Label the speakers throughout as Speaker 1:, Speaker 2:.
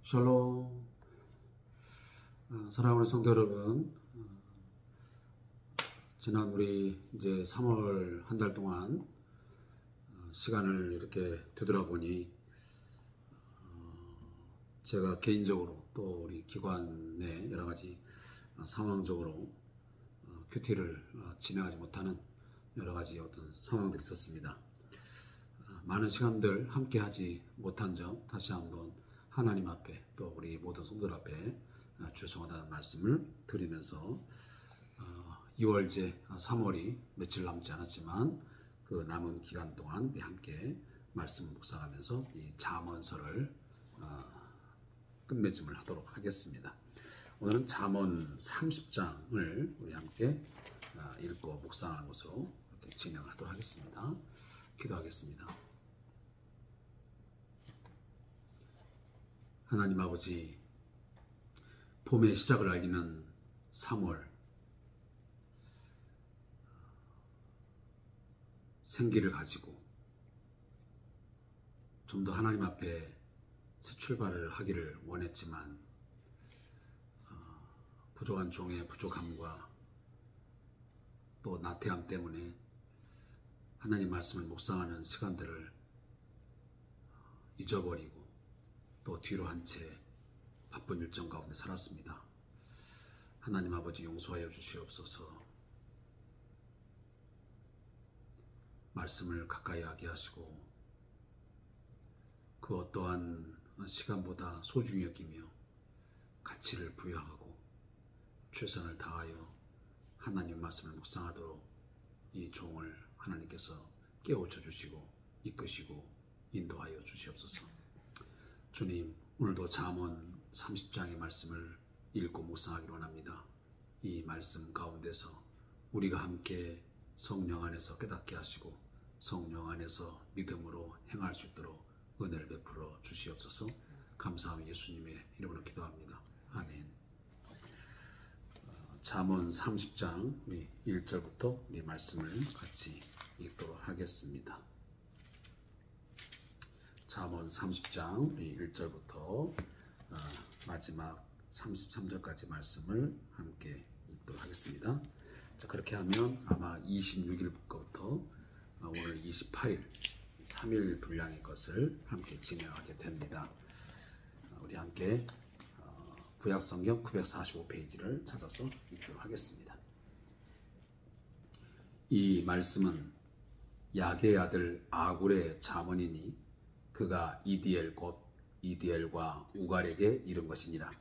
Speaker 1: 샬롬. 사랑하는 성도 여러분, 지난 우리 이제 3월 한 달 동안 시간을 이렇게 되돌아보니 제가 개인적으로 또 우리 기관 내 여러 가지 상황적으로 큐티를 진행하지 못하는 여러 가지 어떤 상황들이 있었습니다. 많은 시간들 함께 하지 못한 점 다시 한번 하나님 앞에 또 우리 모든 성도들 앞에 죄송하다는 말씀을 드리면서 2월제 3월이 며칠 남지 않았지만 그 남은 기간 동안 우리 함께 말씀 묵상하면서 이 잠언서를 끝맺음을 하도록 하겠습니다. 오늘은 잠언 30장을 우리 함께 읽고 묵상하는 것으로 이렇게 진행을 하도록 하겠습니다. 기도하겠습니다. 하나님 아버지, 봄의 시작을 알리는 3월, 생기를 가지고 좀 더 하나님 앞에 새 출발을 하기를 원했지만 부족한 종의 부족함과 또 나태함 때문에 하나님 말씀을 묵상하는 시간들을 잊어버리고 또 뒤로 한 채 바쁜 일정 가운데 살았습니다. 하나님 아버지 용서하여 주시옵소서. 말씀을 가까이 하게 하시고 그 어떠한 시간보다 소중히 여기며 가치를 부여하고 최선을 다하여 하나님 말씀을 묵상하도록 이 종을 하나님께서 깨우쳐 주시고 이끄시고 인도하여 주시옵소서. 주님, 오늘도 잠언 30장의 말씀을 읽고 묵상하기로 원합니다. 이 말씀 가운데서 우리가 함께 성령 안에서 깨닫게 하시고 성령 안에서 믿음으로 행할 수 있도록 은혜를 베풀어 주시옵소서. 감사하며 예수님의 이름으로 기도합니다. 아멘. 잠언 30장 우리 1절부터 우리 말씀을 같이 읽도록 하겠습니다. 잠언 30장 1절부터 마지막 33절까지 말씀을 함께 읽도록 하겠습니다. 자, 그렇게 하면 아마 26일부터 오늘 28일 3일 분량의 것을 함께 진행하게 됩니다. 우리 함께 구약성경 945페이지를 찾아서 읽도록 하겠습니다. 이 말씀은 야게의 아들 아굴의 잠언이니 그가 이디엘 곧 이디엘과 우갈에게 이른 것이니라.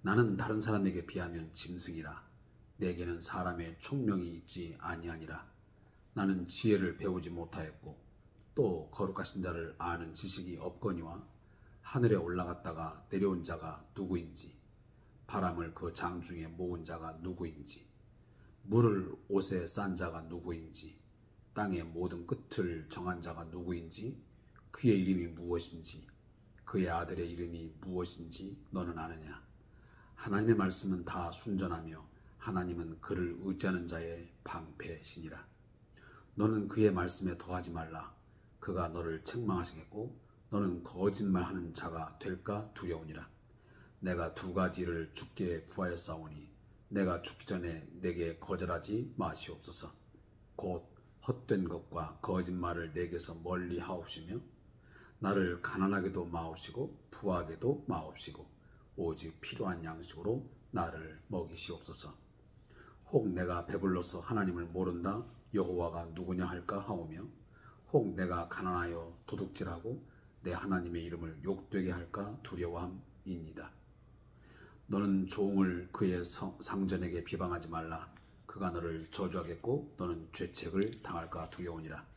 Speaker 1: 나는 다른 사람에게 비하면 짐승이라. 내게는 사람의 총명이 있지 아니하니라. 나는 지혜를 배우지 못하였고 또 거룩하신 자를 아는 지식이 없거니와 하늘에 올라갔다가 내려온 자가 누구인지 바람을 그 장중에 모은 자가 누구인지 물을 옷에 싼 자가 누구인지 땅의 모든 끝을 정한 자가 누구인지 그의 이름이 무엇인지 그의 아들의 이름이 무엇인지 너는 아느냐. 하나님의 말씀은 다 순전하며 하나님은 그를 의지하는 자의 방패시니라. 너는 그의 말씀에 더하지 말라. 그가 너를 책망하시겠고 너는 거짓말하는 자가 될까 두려우니라. 내가 두 가지를 주께 구하였사오니 내가 죽기 전에 내게 거절하지 마시옵소서. 곧 헛된 것과 거짓말을 내게서 멀리 하옵시며 나를 가난하게도 마옵시고 부하게도 마옵시고 오직 필요한 양식으로 나를 먹이시옵소서. 혹 내가 배불러서 하나님을 모른다 여호와가 누구냐 할까 하오며 혹 내가 가난하여 도둑질하고 내 하나님의 이름을 욕되게 할까 두려워함이니이다. 너는 종을 그의 상전에게 비방하지 말라. 그가 너를 저주하겠고 너는 죄책을 당할까 두려우니라.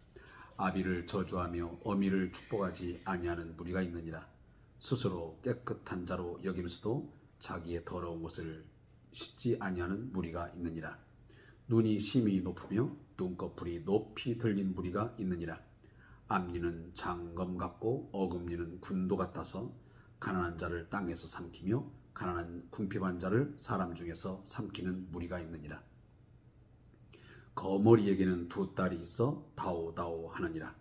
Speaker 1: 아비를 저주하며 어미를 축복하지 아니하는 무리가 있느니라. 스스로 깨끗한 자로 여기면서도 자기의 더러운 것을 씻지 아니하는 무리가 있느니라. 눈이 심히 높으며 눈꺼풀이 높이 들린 무리가 있느니라. 앞니는 장검 같고 어금니는 군도 같아서 가난한 자를 땅에서 삼키며 가난한 궁핍한 자를 사람 중에서 삼키는 무리가 있느니라. 거머리에게는 두 딸이 있어 다오다오 하느니라.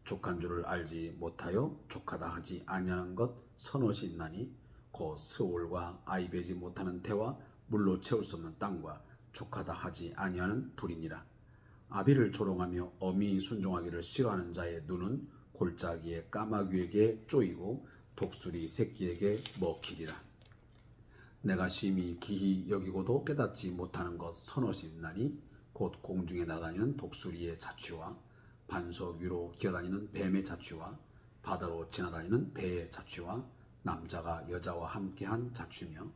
Speaker 1: 족한 줄을 알지 못하여 족하다 하지 아니하는 것 서너시 있나니 곧 스올과 아이 베지 못하는 태와 물로 채울 수 없는 땅과 족하다 하지 아니하는 불이니라. 아비를 조롱하며 어미 순종하기를 싫어하는 자의 눈은 골짜기에 까마귀에게 쪼이고 독수리 새끼에게 먹히리라. 내가 심히 기히 여기고도 깨닫지 못하는 것 서너시 있나니 곧 공중에 날아다니는 독수리의 자취와 반석 위로 기어다니는 뱀의 자취와 바다로 지나다니는 배의 자취와 남자가 여자와 함께한 자취며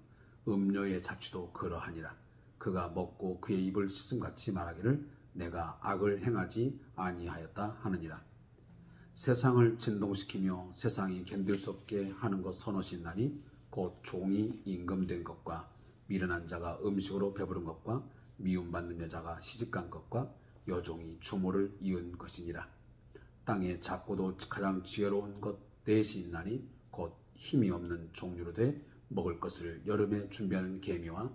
Speaker 1: 음녀의 자취도 그러하니라. 그가 먹고 그의 입을 씻음같이 말하기를 내가 악을 행하지 아니하였다 하느니라. 세상을 진동시키며 세상이 견딜 수 없게 하는 것 서너시 있나니 곧 종이 임금된 것과 미련한 자가 음식으로 배부른 것과 미움받는 여자가 시집간 것과 여종이 주모를 이은 것이니라. 땅에 작고도 가장 지혜로운 것 넷이 있나니 곧 힘이 없는 종류로 돼 먹을 것을 여름에 준비하는 개미와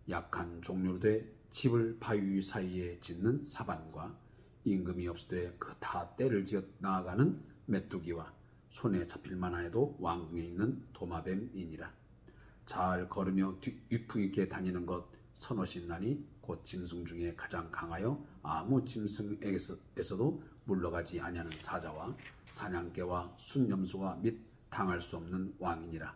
Speaker 1: 약한 종류로 돼 집을 바위 사이에 짓는 사반과 임금이 없으되 그 다 때를 지어 나아가는 메뚜기와 손에 잡힐 만하여도 왕궁에 있는 도마뱀이니라. 잘 걸으며 위풍 있게 다니는 것 서너시 있나니 곧 짐승 중에 가장 강하여 아무 짐승에게서도 물러가지 아니하는 사자와 사냥개와 순념수와 및 당할 수 없는 왕이니라.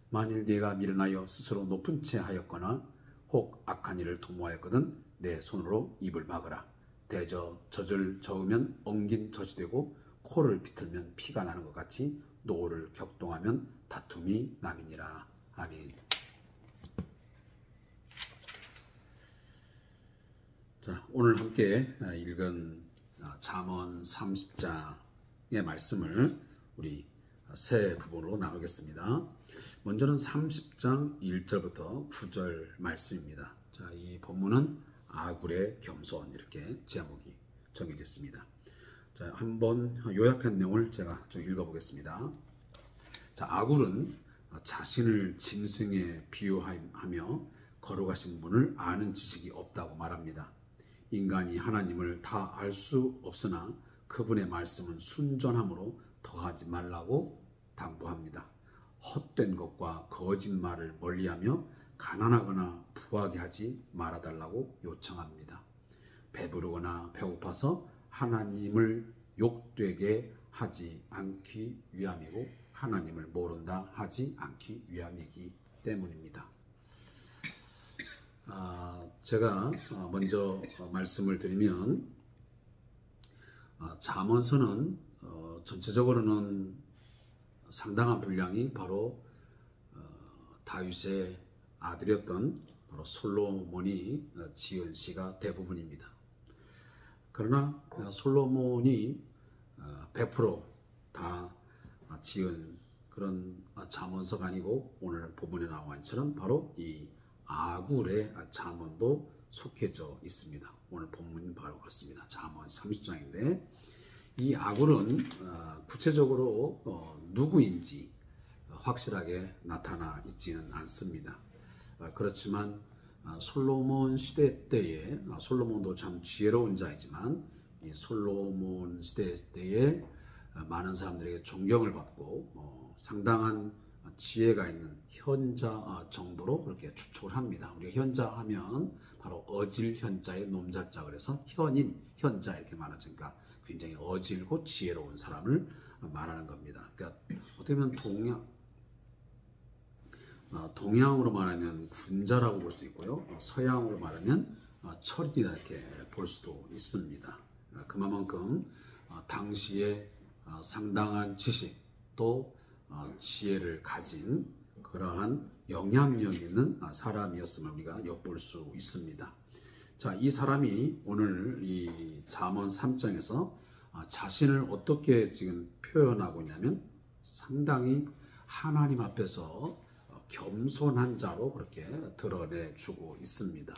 Speaker 1: 만일 네가 미련하여 스스로 높은 채 하였거나 혹 악한 일을 도모하였거든 내 손으로 입을 막으라. 대저 젖을 저으면 엉긴 젖이 되고 코를 비틀면 피가 나는 것 같이 노를 격동하면 다툼이 남이니라. 아멘. 자, 오늘 함께 읽은 잠언 30장의 말씀을 우리 세 부분으로 나누겠습니다. 먼저는 30장 1절부터 9절 말씀입니다. 자, 이 본문은 아굴의 겸손 이렇게 제목이 정해졌습니다. 자, 한번 요약한 내용을 제가 좀 읽어보겠습니다. 자, 아굴은 자신을 짐승에 비유하며 거룩하신 분을 아는 지식이 없다고 말합니다. 인간이 하나님을 다 알 수 없으나 그분의 말씀은 순전함으로 더하지 말라고 당부합니다. 헛된 것과 거짓말을 멀리하며 가난하거나 부하게 하지 말아달라고 요청합니다. 배부르거나 배고파서 하나님을 욕되게 하지 않기 위함이고 하나님을 모른다 하지 않기 위함이기 때문입니다. 제가 먼저 말씀을 드리면 잠언서는 전체적으로는 상당한 분량이 바로 다윗의 아들이었던 바로 솔로몬이 지은 시가 대부분입니다. 그러나 솔로몬이 100% 지은 그런 잠언서가 아니고 오늘 본문에 나와 있처럼 바로 이 아굴의 잠언도 속해져 있습니다. 오늘 본문은 바로 그렇습니다. 잠언 30장인데 이 아굴은 구체적으로 누구인지 확실하게 나타나 있지는 않습니다. 그렇지만 솔로몬 시대 때에 솔로몬도 참 지혜로운 자이지만 이 솔로몬 시대 때에 많은 사람들에게 존경을 받고 상당한 지혜가 있는 현자 정도로 그렇게 추측을 합니다. 우리가 현자 하면 바로 어질 현자의 놈자자 그래서 현인, 현자 이렇게 말하죠. 그러니까 굉장히 어질고 지혜로운 사람을 말하는 겁니다. 그러니까 어떻게 보면 동양으로 말하면 군자라고 볼 수도 있고요. 서양으로 말하면 철이다 이렇게 볼 수도 있습니다. 그만큼 당시에 상당한 지식 또 지혜를 가진 그러한 영향력 있는 사람이었음을 우리가 엿볼 수 있습니다. 자, 이 사람이 오늘 이 잠언 3장에서 자신을 어떻게 지금 표현하고 있냐면 상당히 하나님 앞에서 겸손한 자로 그렇게 드러내주고 있습니다.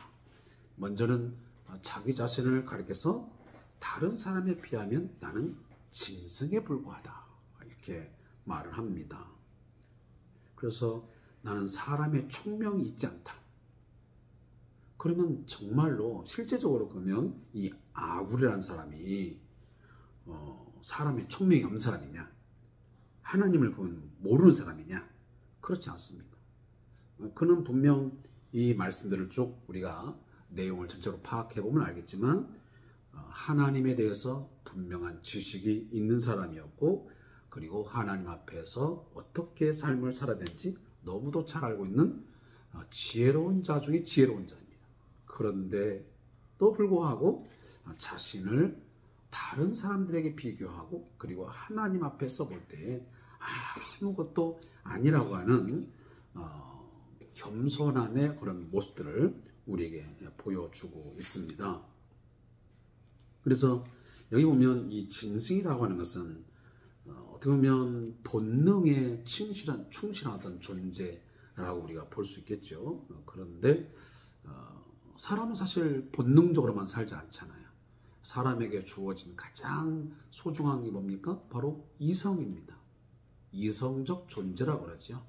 Speaker 1: 먼저는 자기 자신을 가리켜서 다른 사람에 비하면 나는 짐승에 불과하다 이렇게 말을 합니다. 그래서 나는 사람의 총명이 있지 않다. 그러면 정말로 실제적으로 그러면 이 아굴이라는 사람이 사람의 총명이 없는 사람이냐? 하나님을 그건 모르는 사람이냐? 그렇지 않습니다. 그는 분명 이 말씀들을 쭉 우리가 내용을 전체로 파악해 보면 알겠지만 하나님에 대해서 분명한 지식이 있는 사람이었고, 그리고 하나님 앞에서 어떻게 삶을 살아야 되는지 너무도 잘 알고 있는 지혜로운 자 중에 지혜로운 자입니다. 그런데 또 불구하고 자신을 다른 사람들에게 비교하고, 그리고 하나님 앞에서 볼 때 아무것도 아니라고 하는 겸손함의 그런 모습들을 우리에게 보여주고 있습니다. 그래서 여기 보면 이 짐승이라고 하는 것은 어떻게 보면 본능에 충실하던 존재라고 우리가 볼 수 있겠죠. 그런데 사람은 사실 본능적으로만 살지 않잖아요. 사람에게 주어진 가장 소중한 게 뭡니까? 바로 이성입니다. 이성적 존재라고 그러죠.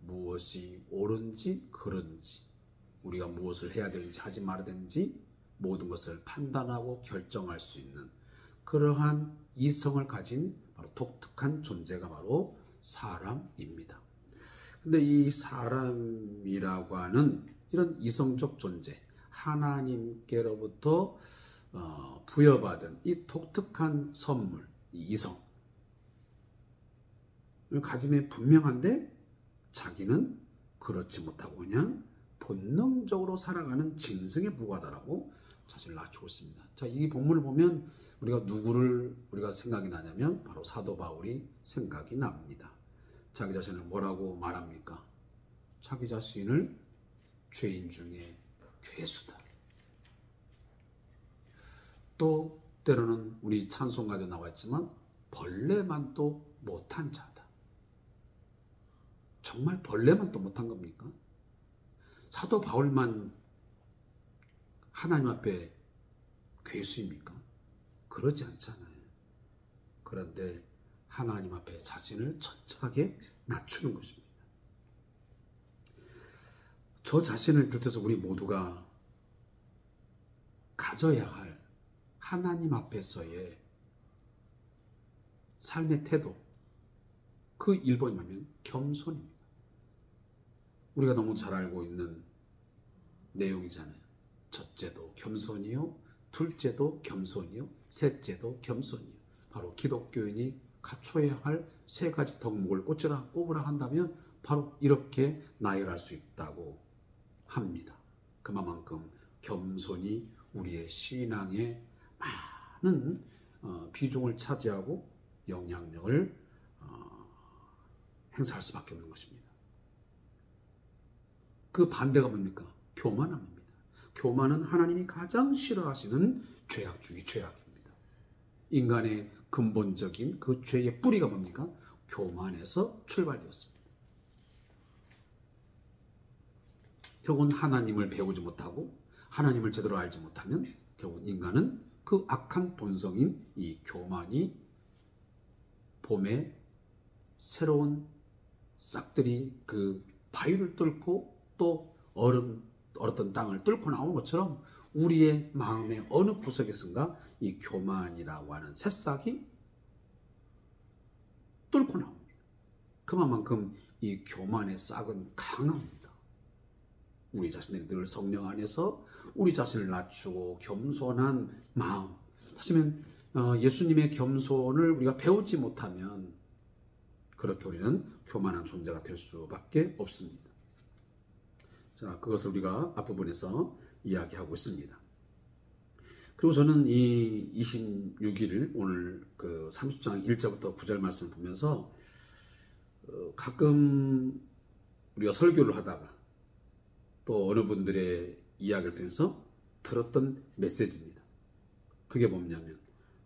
Speaker 1: 무엇이 옳은지 그른지, 우리가 무엇을 해야 되는지 하지 말아야 되는지 모든 것을 판단하고 결정할 수 있는 그러한 이성을 가진 바로 독특한 존재가 바로 사람입니다. 근데 이 사람이라고 하는 이런 이성적 존재, 하나님께로부터 부여받은 이 독특한 선물, 이 이성을 가짐에 분명한데 자기는 그렇지 못하고 그냥 본능적으로 살아가는 짐승에 불과하다라고 자신을 낮추고 있습니다. 자, 이 본문을 보면 우리가 누구를 우리가 생각이 나냐면 바로 사도 바울이 생각이 납니다. 자기 자신을 뭐라고 말합니까? 자기 자신을 죄인 중에 괴수다. 또 때로는 우리 찬송가에도 나와 있지만 벌레만 또 못한 자다. 정말 벌레만 또 못한 겁니까? 사도 바울만 하나님 앞에 괴수입니까? 그러지 않잖아요. 그런데 하나님 앞에 자신을 천천하게 낮추는 것입니다. 저 자신을 비롯해서 우리 모두가 가져야 할 하나님 앞에서의 삶의 태도, 그 1번이 뭐냐면 겸손입니다. 우리가 너무 잘 알고 있는 내용이잖아요. 첫째도 겸손이요, 둘째도 겸손이요, 셋째도 겸손이요. 바로 기독교인이 갖춰야 할 세 가지 덕목을 꼽으라 한다면 바로 이렇게 나열할 수 있다고 합니다. 그만큼 겸손이 우리의 신앙에 많은 비중을 차지하고 영향력을 행사할 수밖에 없는 것입니다. 그 반대가 뭡니까? 교만함입니다. 교만은 하나님이 가장 싫어하시는 죄악 중의 죄악입니다. 인간의 근본적인 그 죄의 뿌리가 뭡니까? 교만에서 출발되었습니다. 결국은 하나님을 배우지 못하고 하나님을 제대로 알지 못하면 결국 인간은 그 악한 본성인 이 교만이 봄에 새로운 싹들이 그 바위를 뚫고 또 얼었던 땅을 뚫고 나오는 것처럼 우리의 마음의 어느 구석에선가 이 교만이라고 하는 새싹이 뚫고 나옵니다. 그만큼 이 교만의 싹은 강합니다. 우리 자신들이 늘 성령 안에서 우리 자신을 낮추고 겸손한 마음, 하시면 예수님의 겸손을 우리가 배우지 못하면 그렇게 우리는 교만한 존재가 될 수밖에 없습니다. 자, 그것을 우리가 앞부분에서 이야기하고 있습니다. 그리고 저는 이 26일 오늘 그 30장 1절부터 9절 말씀을 보면서 가끔 우리가 설교를 하다가 또 어느 분들의 이야기를 통해서 들었던 메시지입니다. 그게 뭐냐면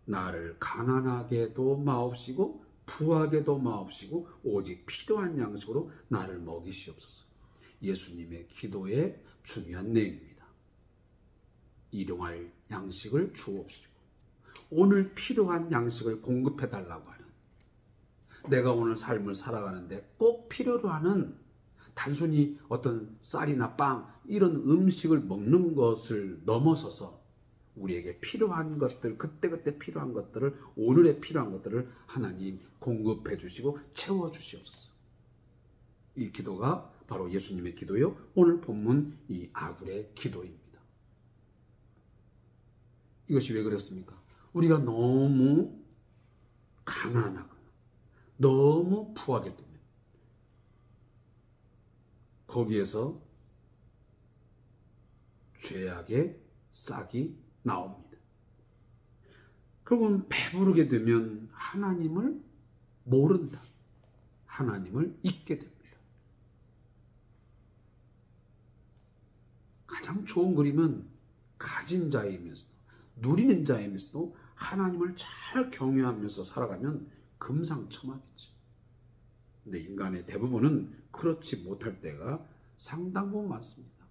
Speaker 1: 나를 가난하게도 마옵시고 부하게도 마옵시고 오직 필요한 양식으로 나를 먹이시옵소서. 예수님의 기도의 중요한 내용입니다. 일용할 양식을 주옵시고 오늘 필요한 양식을 공급해달라고 하는, 내가 오늘 삶을 살아가는데 꼭 필요로 하는 단순히 어떤 쌀이나 빵 이런 음식을 먹는 것을 넘어서서 우리에게 필요한 것들, 그때그때 필요한 것들을, 오늘에 필요한 것들을 하나님 공급해 주시고 채워 주시옵소서. 이 기도가 바로 예수님의 기도요, 오늘 본문 이 아굴의 기도입니다. 이것이 왜 그렇습니까? 우리가 너무 가난하거나 너무 부하게 되면 거기에서 죄악의 싹이 나옵니다. 결국은 배부르게 되면 하나님을 모른다. 하나님을 잊게 됩니다. 가장 좋은 그림은 가진 자이면서도 누리는 자이면서도 하나님을 잘 경외하면서 살아가면 금상첨화겠죠. 근데 인간의 대부분은 그렇지 못할 때가 상당 부분 많습니다.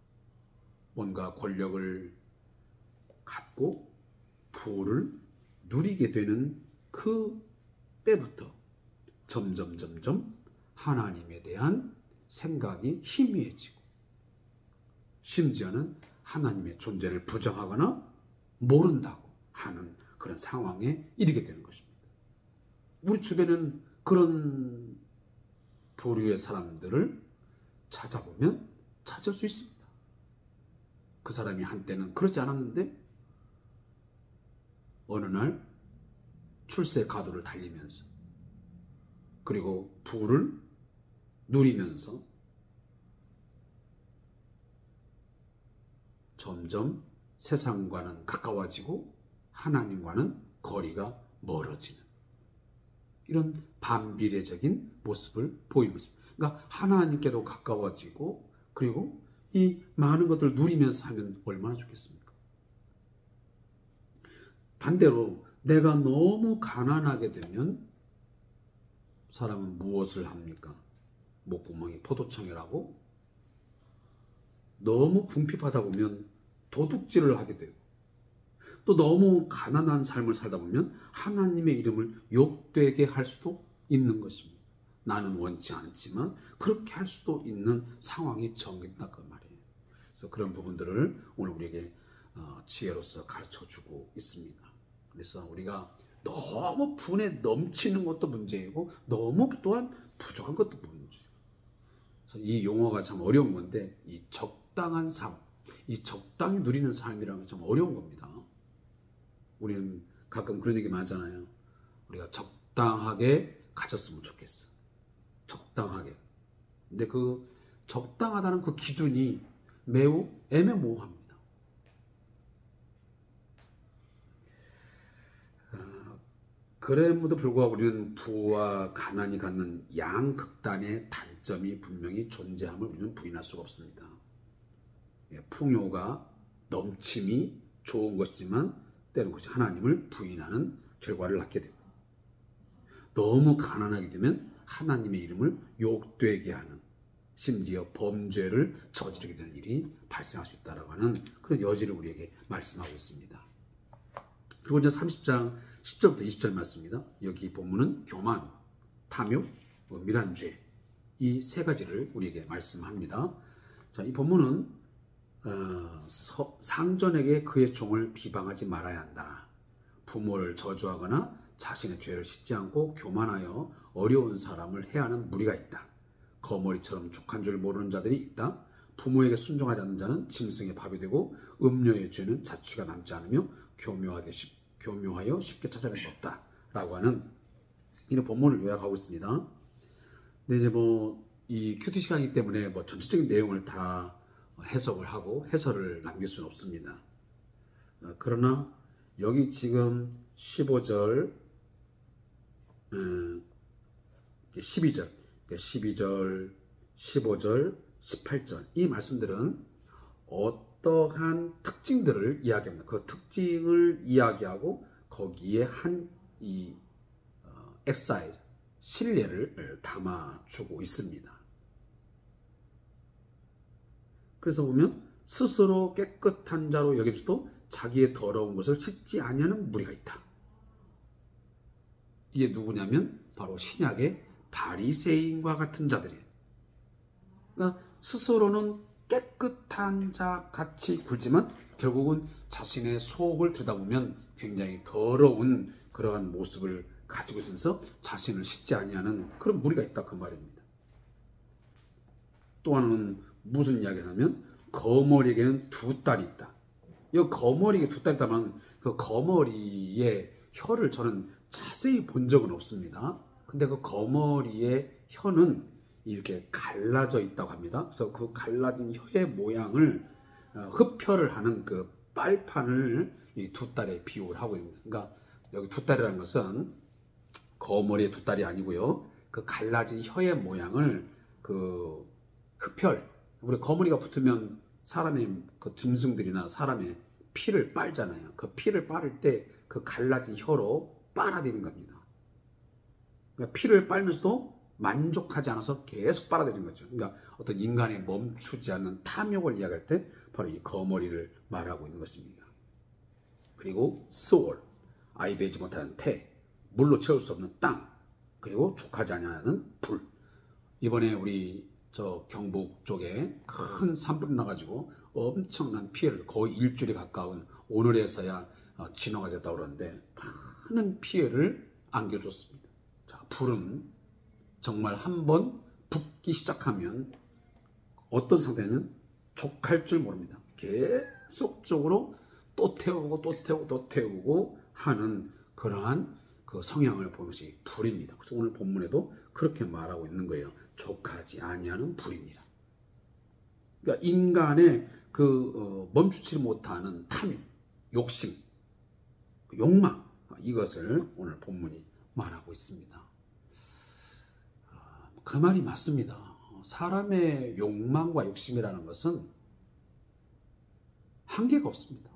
Speaker 1: 뭔가 권력을 갖고 부를 누리게 되는 그 때부터 점점 하나님에 대한 생각이 희미해지고 심지어는 하나님의 존재를 부정하거나 모른다고 하는 그런 상황에 이르게 되는 것입니다. 우리 주변은 그런 부류의 사람들을 찾아보면 찾을 수 있습니다. 그 사람이 한때는 그렇지 않았는데 어느 날 출세 가도를 달리면서 그리고 부를 누리면서 점점 세상과는 가까워지고 하나님과는 거리가 멀어지는 이런 반비례적인 모습을 보이는 것입니다. 그러니까 하나님께도 가까워지고 그리고 이 많은 것들을 누리면서 하면 얼마나 좋겠습니까? 반대로 내가 너무 가난하게 되면 사람은 무엇을 합니까? 목구멍이 포도청이라고 너무 궁핍하다 보면 도둑질을 하게 되고 또 너무 가난한 삶을 살다 보면 하나님의 이름을 욕되게 할 수도 있는 것입니다. 나는 원치 않지만 그렇게 할 수도 있는 상황이 정해진다 그 말이에요. 그래서 그런 부분들을 오늘 우리에게 지혜로서 가르쳐주고 있습니다. 그래서 우리가 너무 분에 넘치는 것도 문제이고 너무 또한 부족한 것도 문제예요. 그래서 이 용어가 참 어려운 건데 이 적당한 삶, 이 적당히 누리는 삶이라는 건 참 어려운 겁니다. 우리는 가끔 그런 얘기 많잖아요. 우리가 적당하게 가졌으면 좋겠어. 적당하게. 근데 그 적당하다는 그 기준이 매우 애매모호합니다. 그럼에도 불구하고 우리는 부와 가난이 갖는 양극단의 단점이 분명히 존재함을 우리는 부인할 수가 없습니다. 풍요가 넘침이 좋은 것이지만 때로는 그것이 하나님을 부인하는 결과를 낳게 됩니다. 너무 가난하게 되면 하나님의 이름을 욕되게 하는 심지어 범죄를 저지르게 되는 일이 발생할 수 있다고 하는 그런 여지를 우리에게 말씀하고 있습니다. 그리고 이제 30장 10절부터 20절 말씀입니다. 여기 본문은 교만, 탐욕, 은밀한 죄, 이 세 가지를 우리에게 말씀합니다. 자, 이 본문은 상전에게 그의 종을 비방하지 말아야 한다. 부모를 저주하거나 자신의 죄를 씻지 않고 교만하여 어려운 사람을 해하는 무리가 있다. 거머리처럼 족한 줄 모르는 자들이 있다. 부모에게 순종하지 않는 자는 짐승의 밥이 되고 음료의 죄는 자취가 남지 않으며 교묘하여 쉽게 찾아낼 수 없다. 라고 하는 이런 본문을 요약하고 있습니다. 근데 이제 이 큐티 시간이기 때문에 전체적인 내용을 다 해석을 하고 해설을 남길 수는 없습니다. 그러나 여기 지금 15절, 12절, 15절, 18절 이 말씀들은 어떠한 특징들을 이야기합니다. 그 특징을 이야기하고 거기에 이 엑사이즈, 신뢰를 담아주고 있습니다. 그래서 보면 스스로 깨끗한 자로 여기면서도 자기의 더러운 것을 씻지 아니하는 무리가 있다. 이게 누구냐면 바로 신약의 바리새인과 같은 자들이에요. 그러니까 스스로는 깨끗한 자 같이 굴지만 결국은 자신의 속을 들여다보면 굉장히 더러운 그러한 모습을 가지고 있으면서 자신을 씻지 아니하는 그런 무리가 있다 그 말입니다. 또 하나는 무슨 이야기냐면 거머리에게는 두 딸이 있다. 이 거머리에 두 딸이 있다면 그 거머리의 혀를 저는 자세히 본 적은 없습니다. 근데 그 거머리의 혀는 이렇게 갈라져 있다고 합니다. 그래서 그 갈라진 혀의 모양을 흡혈을 하는 그 빨판을 이 두 딸에 비유를 하고 있는 거예요. 그러니까 여기 두 딸이라는 것은 거머리의 두 딸이 아니고요. 그 갈라진 혀의 모양을 그 흡혈, 우리 거머리가 붙으면 사람의 그 짐승들이나 사람의 피를 빨잖아요. 그 피를 빨을 때 그 갈라진 혀로 빨아들이는 겁니다. 그러니까 피를 빨면서도 만족하지 않아서 계속 빨아들이는 거죠. 그러니까 어떤 인간의 멈추지 않는 탐욕을 이야기할 때 바로 이 거머리를 말하고 있는 것입니다. 그리고 스월, 아이 베지 못하는 태, 물로 채울 수 없는 땅, 그리고 족하지 않는 불. 이번에 우리 저 경북 쪽에 큰 산불이 나가지고 엄청난 피해를 거의 일주일에 가까운 오늘에서야 진화가 됐다고 그러는데 많은 피해를 안겨줬습니다. 자, 불은 정말 한번 붙기 시작하면 어떤 상태는 족할 줄 모릅니다. 계속적으로 또 태우고 또 태우고 또 태우고 하는 그러한 그 성향을 보는 것이 불입니다. 그래서 오늘 본문에도 그렇게 말하고 있는 거예요. 족하지 아니하는 불입니다. 그러니까 인간의 그 멈추지 못하는 탐욕, 욕심, 욕망, 이것을 오늘 본문이 말하고 있습니다. 그 말이 맞습니다. 사람의 욕망과 욕심이라는 것은 한계가 없습니다.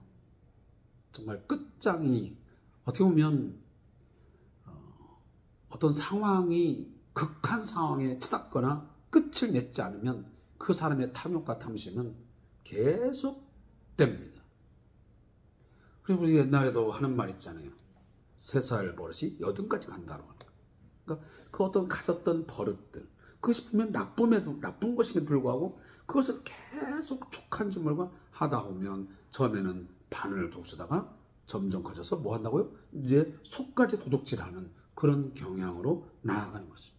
Speaker 1: 정말 끝장이 어떻게 보면 어떤 상황이 극한 상황에 치닫거나 끝을 맺지 않으면 그 사람의 탐욕과 탐심은 계속 됩니다. 그리고 우리 옛날에도 하는 말 있잖아요. 3살 버릇이 8까지 간다고. 그러니까 그 어떤 가졌던 버릇들, 그것이 분명 나쁜 것임에도 불구하고 그것을 계속 족한 짓물과 하다 보면 처음에는 바늘을 도둑질하다가 점점 커져서 뭐 한다고요? 이제 속까지 도둑질하는 그런 경향으로 나아가는 것입니다.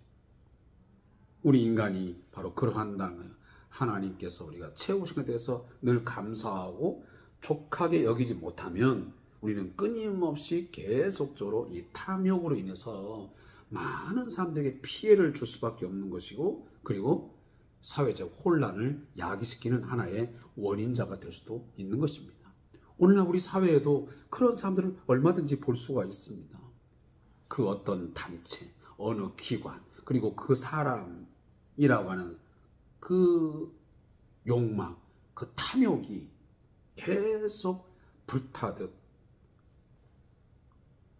Speaker 1: 우리 인간이 바로 그러한다는 거예요. 하나님께서 우리가 채우신 것에 대해서 늘 감사하고 족하게 여기지 못하면 우리는 끊임없이 계속적으로 이 탐욕으로 인해서 많은 사람들에게 피해를 줄 수밖에 없는 것이고, 그리고 사회적 혼란을 야기시키는 하나의 원인자가 될 수도 있는 것입니다. 오늘날 우리 사회에도 그런 사람들을 얼마든지 볼 수가 있습니다. 그 어떤 단체, 어느 기관, 그리고 그 사람이라고 하는 그 욕망, 그 탐욕이 계속 불타듯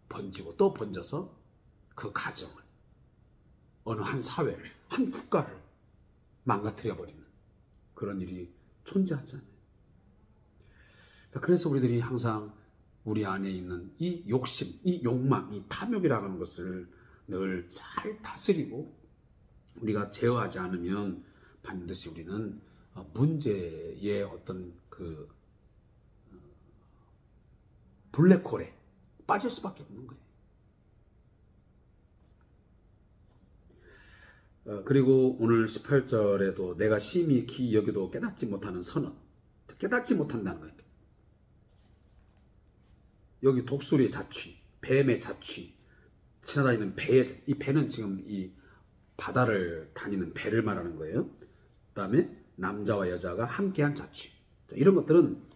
Speaker 1: 번지고 또 번져서 그 가정을, 어느 한 사회를, 한 국가를 망가뜨려버리는 그런 일이 존재하잖아요. 그래서 우리들이 항상 우리 안에 있는 이 욕심, 이 욕망, 이 탐욕이라고 하는 것을 늘 잘 다스리고 우리가 제어하지 않으면 반드시 우리는 문제의 어떤 그 블랙홀에 빠질 수밖에 없는 거예요. 그리고 오늘 18절에도 내가 심히 기이 여기도 깨닫지 못하는 선언, 깨닫지 못한다는 거예요. 여기 독수리의 자취, 뱀의 자취, 지나다니는 배의, 이 배는 지금 이 바다를 다니는 배를 말하는 거예요. 그 다음에 남자와 여자가 함께한 자취, 이런 것들은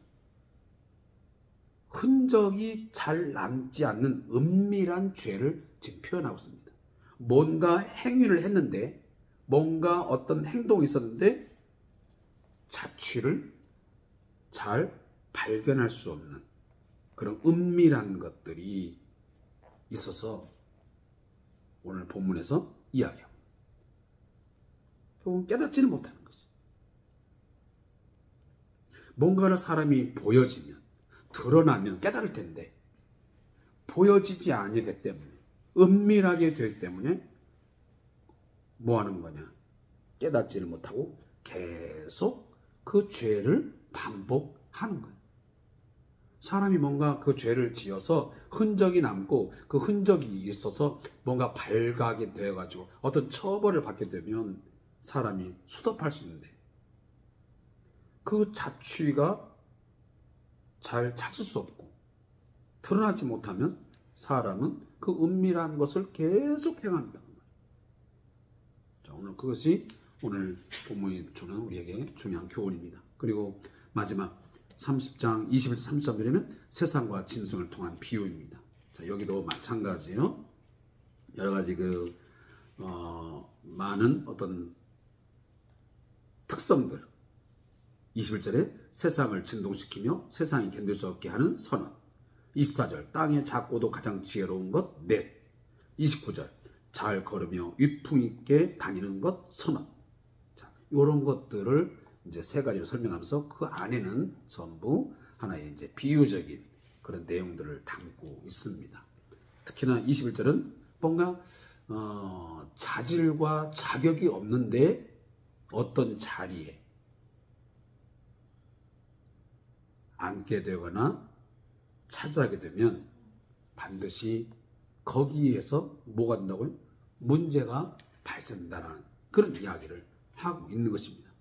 Speaker 1: 흔적이 잘 남지 않는 은밀한 죄를 지금 표현하고 있습니다. 뭔가 행위를 했는데, 뭔가 어떤 행동이 있었는데 자취를 잘 발견할 수 없는 그런 은밀한 것들이 있어서 오늘 본문에서 이야기합니다. 깨닫지는 못하는 것이. 뭔가를 사람이 보여지면, 드러나면 깨달을 텐데 보여지지 않기 때문에, 은밀하게 되기 때문에 뭐 하는 거냐? 깨닫지를 못하고 계속 그 죄를 반복하는 거예요. 사람이 뭔가 그 죄를 지어서 흔적이 남고 그 흔적이 있어서 뭔가 발각이 되어가지고 어떤 처벌을 받게 되면 사람이 수습할 수 있는데 그 자취가 잘 찾을 수 없고 드러나지 못하면 사람은 그 은밀한 것을 계속 행한다. 자, 오늘 그것이 오늘 본문이 주는 우리에게 중요한 교훈입니다. 그리고 마지막 30장 21절 33절에는 세상과 짐승을 통한 비유입니다. 자, 여기도 마찬가지예요. 여러 가지 많은 어떤 특성들. 21절에 세상을 진동시키며 세상이 견딜 수 없게 하는 선언. 24절 땅의 작고도 가장 지혜로운 것 넷. 29절 잘 걸으며 위풍 있게 다니는 것 선언. 자, 이런 것들을 이제 세 가지로 설명하면서 그 안에는 전부 하나의 이제 비유적인 그런 내용들을 담고 있습니다. 특히나 21절은 뭔가 자질과 자격이 없는데 어떤 자리에 앉게 되거나 차지하게 되면 반드시 거기에서 뭐가 된다고요? 문제가 발생한다는 그런 이야기를 하고 있는 것입니다.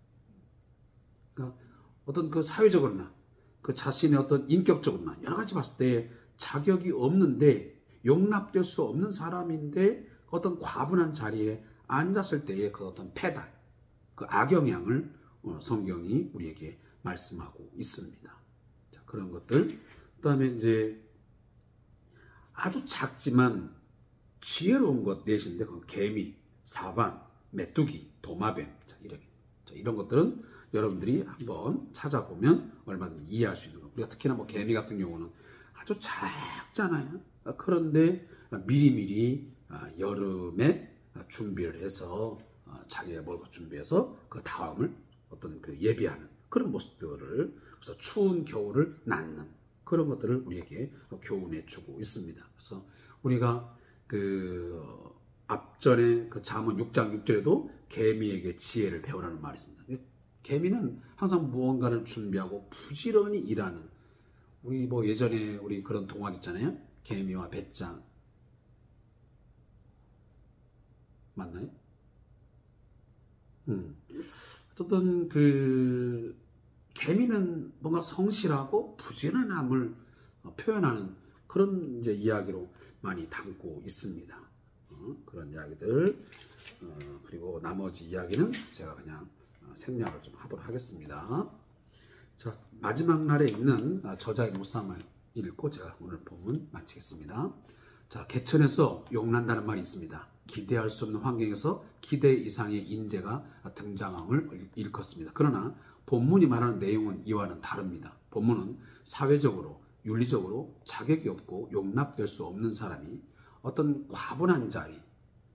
Speaker 1: 그러니까 어떤 그 사회적으로나 그 자신의 어떤 인격적으로나 여러 가지 봤을 때 자격이 없는데 용납될 수 없는 사람인데 어떤 과분한 자리에 앉았을 때의 그 어떤 패단, 그 악영향을 성경이 우리에게 말씀하고 있습니다. 자, 그런 것들. 그 다음에 이제 아주 작지만 지혜로운 것 넷인데 그 개미, 사방, 메뚜기, 도마뱀 이런 것들은 여러분들이 한번 찾아보면 얼마든지 이해할 수 있는 거. 우리가 특히나 뭐 개미 같은 경우는 아주 작잖아요. 그런데 미리미리 여름에 준비를 해서 자기가 먹을 것 준비해서 그 다음을 어떤 그 예비하는 그런 모습들을 그래서 추운 겨울을 낳는 그런 것들을 우리에게 교훈해 주고 있습니다. 그래서 우리가 그 앞전에 그 잠언 6장 6절에도 개미에게 지혜를 배우라는 말이 있습니다. 개미는 항상 무언가를 준비하고 부지런히 일하는 우리 뭐 예전에 우리 그런 동화 있잖아요. 개미와 배짱 맞나요? 어떤 그 개미는 뭔가 성실하고 부지런함을 표현하는 그런 이제 이야기로 많이 담고 있습니다. 그런 이야기들 그리고 나머지 이야기는 제가 그냥 생략을 좀 하도록 하겠습니다. 자, 마지막 날에 있는 저자의 묵상을 읽고 제가 오늘 본문 마치겠습니다. 자, 개천에서 용난다는 말이 있습니다. 기대할 수 없는 환경에서 기대 이상의 인재가 등장함을 일컫습니다. 그러나 본문이 말하는 내용은 이와는 다릅니다. 본문은 사회적으로, 윤리적으로 자격이 없고 용납될 수 없는 사람이 어떤 과분한 자리,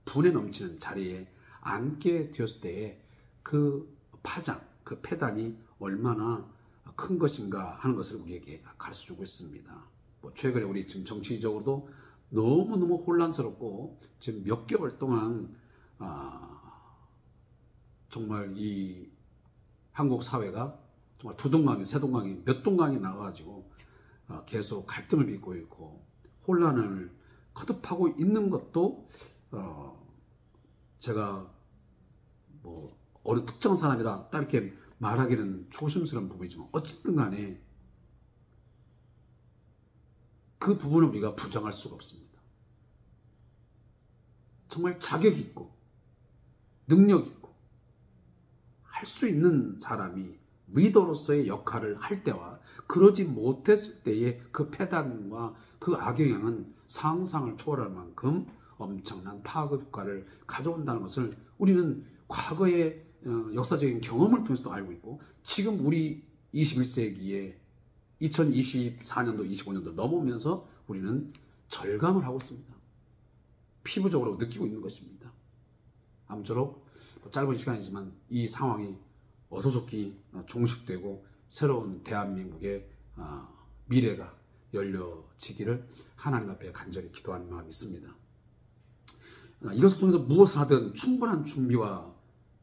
Speaker 1: 분에 넘치는 자리에 앉게 되었을 때의 그 파장, 그 패단이 얼마나 큰 것인가 하는 것을 우리에게 가르쳐주고 있습니다. 뭐 최근에 우리 지금 정치적으로도 너무너무 혼란스럽고 지금 몇 개월 동안 정말 이 한국 사회가 정말 두 동강이, 세 동강이, 몇 동강이 나와가지고 계속 갈등을 빚고 있고 혼란을 거듭하고 있는 것도 제가 뭐 어느 특정 사람이라 딱 이렇게 말하기는 조심스러운 부분이지만 어쨌든 간에 그 부분을 우리가 부정할 수가 없습니다. 정말 자격 있고 능력 있고 할 수 있는 사람이 리더로서의 역할을 할 때와 그러지 못했을 때의 그 패단과 그 악영향은 상상을 초월할 만큼 엄청난 파급 효과를 가져온다는 것을 우리는 과거의 역사적인 경험을 통해서도 알고 있고 지금 우리 21세기에 2024년도, 25년도 넘어오면서 우리는 절감을 하고 있습니다. 피부적으로 느끼고 있는 것입니다. 아무쪼록 짧은 시간이지만 이 상황이 어서속히 종식되고 새로운 대한민국의 미래가 열려지기를 하나님 앞에 간절히 기도하는 마음이 있습니다. 이것을 통해서 무엇을 하든 충분한 준비와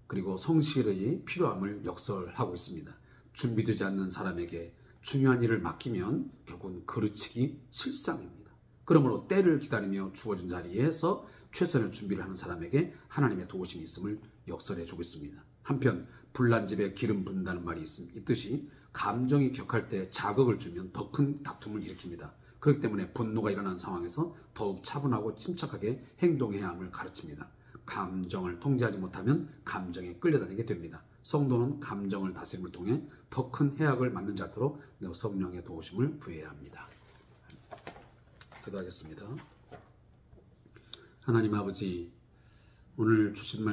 Speaker 1: 그리고 성실의 필요함을 역설하고 있습니다. 준비되지 않는 사람에게 중요한 일을 맡기면 결국은 그르치기 실상입니다. 그러므로 때를 기다리며 주어진 자리에서 최선의 준비를 하는 사람에게 하나님의 도우심이 있음을 역설해 주고 있습니다. 한편 불난 집에 기름 붓는다는 말이 있듯이 감정이 격할 때 자극을 주면 더 큰 다툼을 일으킵니다. 그렇기 때문에 분노가 일어난 상황에서 더욱 차분하고 침착하게 행동해야 함을 가르칩니다. 감정을 통제하지 못하면 감정에 끌려다니게 됩니다. 성도는 감정을 다스림을 통해 더 큰 해악을 맞는 자도록 성령의 도우심을 구해야 합니다. 기도하겠습니다. 하나님 아버지, 오늘 주신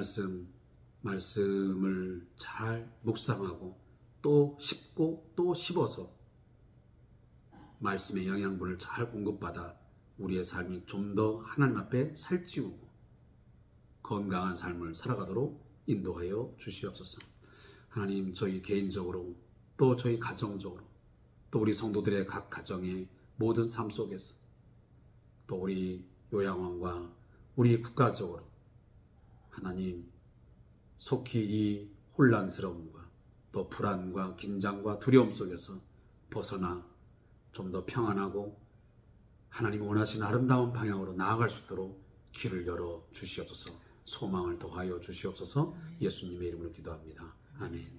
Speaker 1: 말씀을 잘 묵상하고 또 씹고 또 씹어서 말씀의 영양분을 잘 공급받아 우리의 삶이 좀 더 하나님 앞에 살찌우고 건강한 삶을 살아가도록 인도하여 주시옵소서. 하나님, 저희 개인적으로 또 저희 가정적으로 또 우리 성도들의 각 가정의 모든 삶 속에서 또 우리 요양원과 우리 국가적으로 하나님 속히 이 혼란스러움과 또 불안과 긴장과 두려움 속에서 벗어나 좀 더 평안하고 하나님 원하시는 아름다운 방향으로 나아갈 수 있도록 길을 열어 주시옵소서. 소망을 더하여 주시옵소서. 예수님의 이름으로 기도합니다. 아멘.